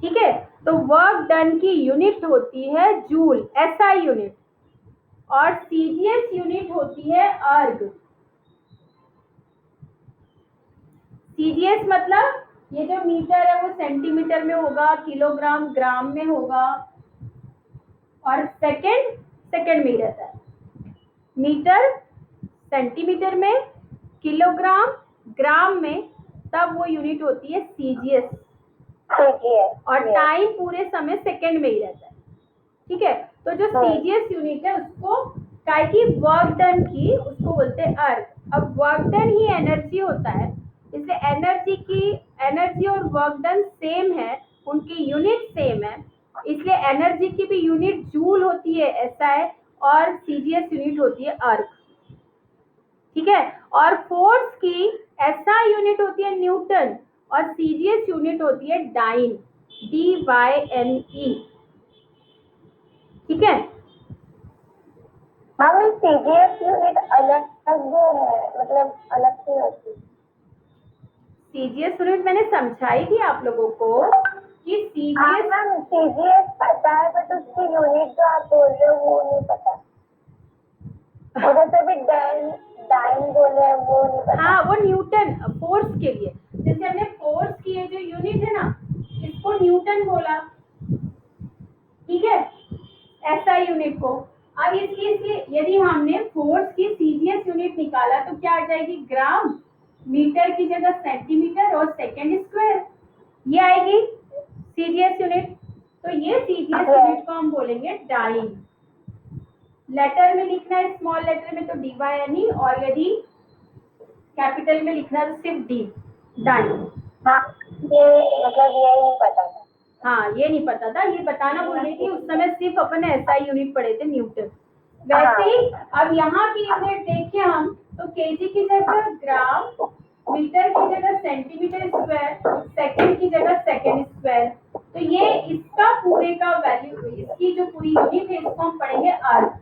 ठीक है, तो वर्क डन की यूनिट होती है जूल, SI यूनिट, और CGS यूनिट होती है अर्ग। CGS मतलब ये जो मीटर है वो सेंटीमीटर में होगा, किलोग्राम ग्राम में होगा, और सेकंड सेकंड में रहता है। मीटर सेंटीमीटर में, किलोग्राम ग्राम में, तब वो यूनिट होती है CGS, और टाइम पूरे समय सेकंड में ही रहता है। ठीक है, तो जो CGS यूनिट है उसको काय की वर्क डन की उसको बोलते हैं अर्क। अब वर्क डन ही एनर्जी होता है, इसलिए एनर्जी और वर्क डन सेम है, उनकी यूनिट सेम है, इसलिए एनर्जी की भी यूनिट जूल होती है एसआई और सीजीएस यूनिट होती है अर्क। ठीक है, और फोर्स की एसआई यूनिट होती है न्यूटन और सीजीएस यूनिट होती है डाइन, DYNE। ठीक है, हम सीजीएस यूनिट अलग है, मतलब अलग से होती है। सीजीएस यूनिट मैंने समझाई थी आप लोगों को कि सीजीएस, मैम सीजीएस पता है बट उसकी यूनिट जो आप बोल रहे हो वो नहीं पता। उधर से भी डाइन बोल रहे हैं वो नहीं पता। हाँ वो न्यूटन फोर्स के लिए, जैसे हमने फोर्स की ये जो यूनिट है ना इसको न्यूटन बोला, ठीक है, एसआई यूनिट को। अब इसकी यदि हमने फोर्स की सीजीएस यूनिट निकाला तो क्या आ जाएगी, ग्राम, मीटर की जगह सेंटीमीटर और सेकेंड स्क्वायर, ये आएगी सीजीएस यूनिट। तो ये सीजीएस यूनिट को हम बोलेंगे डाइन। लेटर में लिखना है स्मॉल लेटर में तो DYNE, और यदि कैपिटल में लिखना है तो सिर्फ D, डाइन। हाँ ये मतलब ये नहीं पता था। हाँ ये नहीं पता था, ये बताना भूल गई थी, उस समय सिर्फ अपन एसआई यूनिट पढ़े थे न्यूटन। वैसे ही अब यहाँ की यूनिट देखें हम तो केजी की जगह ग्राम, मीटर की जगह सेंटीमीटर स्क्वायर, सेकंड की जगह सेकंड स्क्वायर। तो ये इसका पूरे का वैल्यू, इसकी जो पूरी यूनिट है इसको हम पढ़ेंगे अर्ग।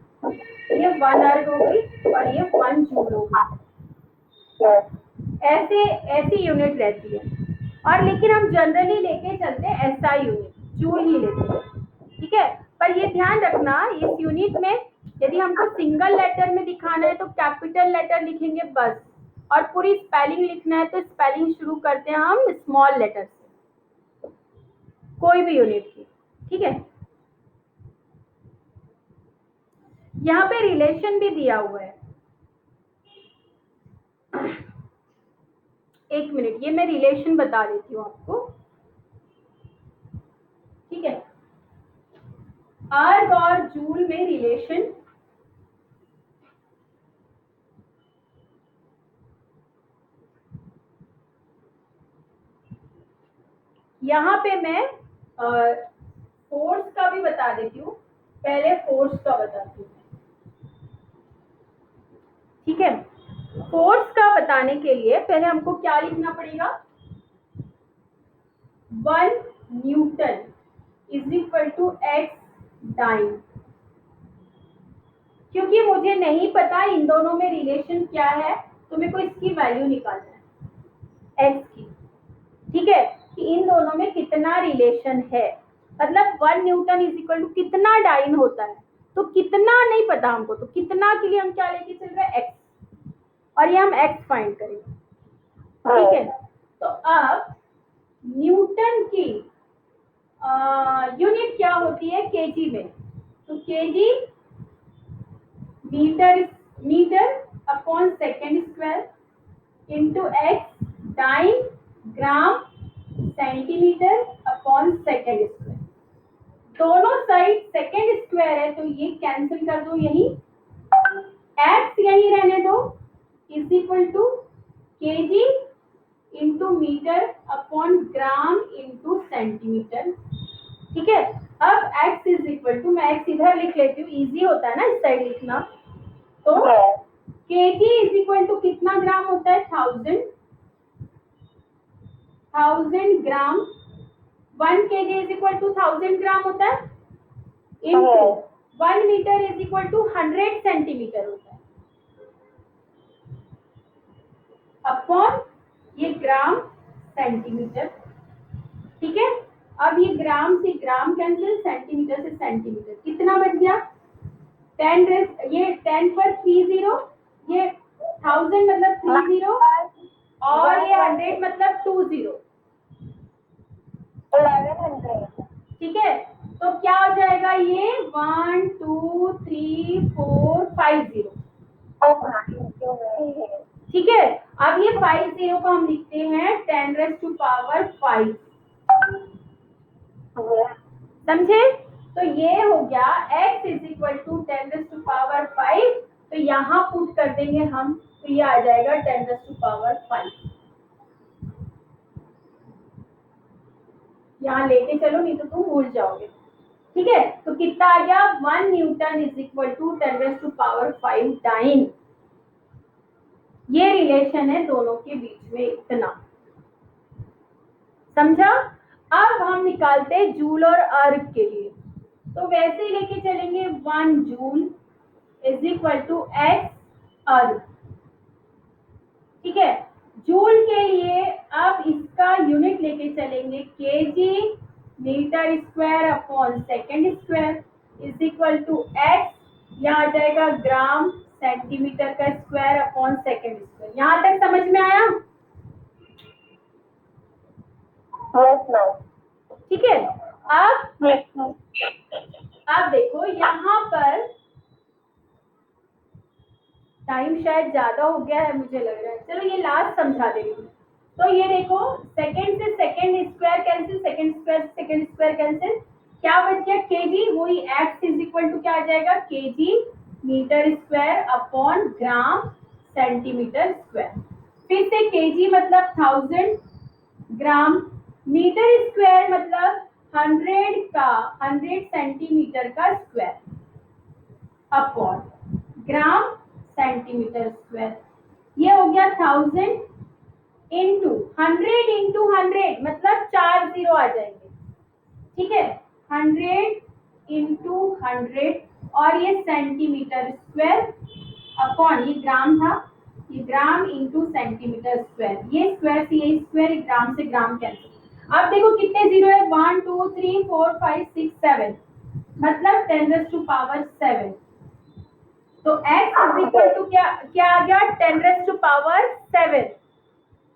ये 1 अर्ग हो गई और ये 1 जूल हो गई। ऐसे ऐसी यूनिट रहती है, और लेकिन हम जनरली लेके चलते हैं एसआई यूनिट, जूल ही लेते हैं। ठीक है, पर ये ध्यान रखना इस यूनिट में यदि हमको सिंगल लेटर में दिखाना है तो कैपिटल लेटर लिखेंगे बस, और पूरी स्पेलिंग लिखना है तो स्पेलिंग शुरू करते हैं हम स्मॉल लेटर से, कोई भी यूनिट की। ठीक है, यहाँ पे रिलेशन भी दिया हुआ है, एक मिनट, ये मैं रिलेशन बता देती हूँ आपको। ठीक है, अर्ग और जूल में रिलेशन, यहाँ पे मैं फोर्स का भी बता देती हूँ, पहले फोर्स का बताती हूँ। ठीक है, फोर्स का बताने के लिए पहले हमको क्या लिखना पड़ेगा, 1 newton is equal to x dyne. क्योंकि मुझे नहीं पता इन दोनों में रिलेशन क्या है तो मेरे को इसकी वैल्यू निकालना है x की। ठीक है, कि इन दोनों में कितना रिलेशन है, मतलब 1 न्यूटन इज इक्वल टू कितना डाइन होता है, तो कितना नहीं पता हमको, तो कितना के लिए हम क्या लेके चल रहे हैं, x, और ये हम x फाइंड करेंगे। ठीक है, तो अब न्यूटन की यूनिट क्या होती है केजी में, तो KG metre upon second square into x dyne gram centimetre upon second square. दोनों साइड सेकेंड स्क्वायर है तो ये कैंसिल कर दो, यही x यही रहने दो, is equal to KG into metre upon gram into centimetre. ठीक है, अब x इज इक्वल टू, मैं x इधर लिख लेती हूँ, इजी होता है ना इस साइड लिखना, तो केजी इज इक्वल टू कितना ग्राम होता है, 1000 gram, 1 kg is equal to 1000 gram होता है, into 1 metre is equal to 100 centimetre होता है, अपॉन ये ग्राम सेंटीमीटर। ठीक है, अब ये ग्राम से ग्राम कैंसिल, सेंटीमीटर से सेंटीमीटर, कितना बच गया 10, ये 10 पर 30, ये 1000 मतलब 30 और ये 100 मतलब 20, 1100। ठीक है, तो क्या हो जाएगा ये 1 2 3 4 5 0। ठीक है, अब ये 5 0 को हम लिखते हैं 10 raised to power 5, समझे। तो ये हो गया x इज इक्वल टू 10⁵ तो यहाँ पुट कर देंगे हम, तो ये आ जाएगा 10⁵ यहाँ लेके चलो नहीं तो तुम भूल जाओगे। ठीक है, तो कितना आ गया 1 newton is equal to 10⁵ time. ये रिलेशन है दोनों के बीच में, इतना समझा। अब हम निकालते हैं जूल और अर्ग के लिए, तो वैसे ही लेके चलेंगे 1 joule is equal to X erg. ठीक है, जूल के लिए अब इसका यूनिट लेके चलेंगे KG metre square upon second square is equal to X, यहाँ आ जाएगा ग्राम सेंटीमीटर का स्क्वायर अपॉन सेकेंड स्क्वायर। यहाँ तक समझ में आया? ठीक है, अब देखो यहाँ पर टाइम शायद ज्यादा हो गया है मुझे लग रहा है, चलो ये लास्ट समझा दे रही हूँ। तो ये देखो सेकेंड से second square cancel, second square से सेकेंड स्क्वायर कैंसिल, क्या बच गया केजी, वही एक्स इज इक्वल टू क्या आ जाएगा KG metre square upon gram centimetre square. फिर से केजी मतलब 1000, ग्राम मीटर स्क्वायर मतलब 100 सेंटीमीटर का square upon gram centimetre square. ये हो गया 1000 इंटू 100 मतलब 4 जीरो आ जाएंगे। ठीक है, 100 इंटू 100 और ये सेंटीमीटर स्क्वायर अपॉन, ये ग्राम था, ये ग्राम इंटू सेंटीमीटर स्क्वायर, ये स्क्वायर से ये स्क्वायर, ग्राम से ग्राम कैंसिल। अब देखो कितने जीरो है 1 2 3 4 5 6 7 मतलब 10⁵ तो x इज इक्वल टू क्या आ गया 10⁵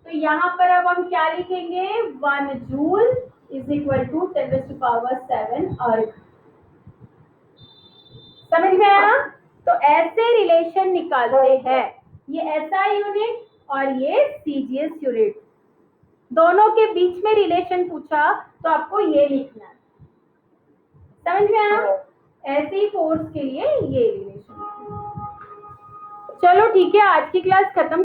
तो यहाँ पर अब हम क्या लिखेंगे 1 जूल इज इक्वल टू 10⁵ अर्ग। समझ में आया? तो ऐसे रिलेशन निकालते हैं, ये एसआई यूनिट और ये सीजीएस यूनिट, दोनों के बीच में रिलेशन पूछा तो आपको ये लिखना है। समझ में आया? ऐसे ही फोर्स के लिए ये रिलेशन। चलो ठीक है, आज की क्लास खत्म।